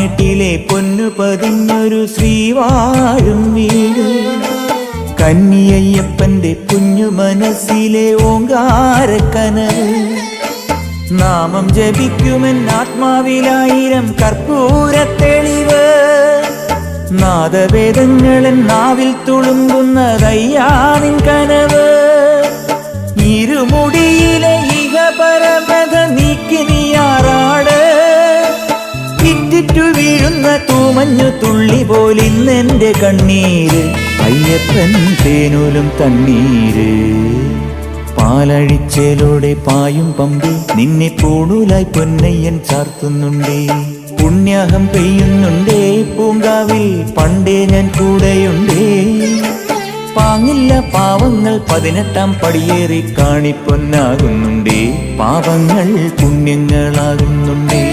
പതിനെട്ടിലെ പൊന്നു പതിഞ്ഞൊരു ശ്രീവാഴും വീട്, കന്നിയയ്യപ്പന്റെ കുഞ്ഞു മനസ്സിലെ ഓങ്കാരക്കനവ്. നാമം ജപിക്കുമെൻ ആത്മാവിലായിരം കർപ്പൂരത്തെളിവ്, നാദവേദങ്ങളൻ നാവിൽ തുളുമ്പുന്നതയ്യാനിൻ കനവ്. ഇരുമുടിയിലെ ഇഹപരമത നീക്കി നീയാറാട്, ഇറ്റിറ്റു വീഴുന്ന തൂമഞ്ഞു തുള്ളി പോലിന്നെന്റെ കണ്ണീര്, അയ്യപ്പൻ തേനൂലും തണ്ണീര്. പാലഴിച്ചേലോടെ പായും പമ്പി നിന്നെ പൂണൂലായി പൊന്നയ്യൻ ചാർത്തുന്നുണ്ടേ. പുണ്യാഹം പെയ്യുന്നുണ്ടേ പൂങ്കാവിൽ പണ്ടേ ഞാൻ കൂടെയുണ്ടേ. പാങ്ങില്ല പാവങ്ങൾ 18-ാം പടിയേറി കാണിപ്പൊന്നാകുന്നുണ്ടേ, പാപങ്ങൾ പുണ്യങ്ങളാകുന്നുണ്ടേ.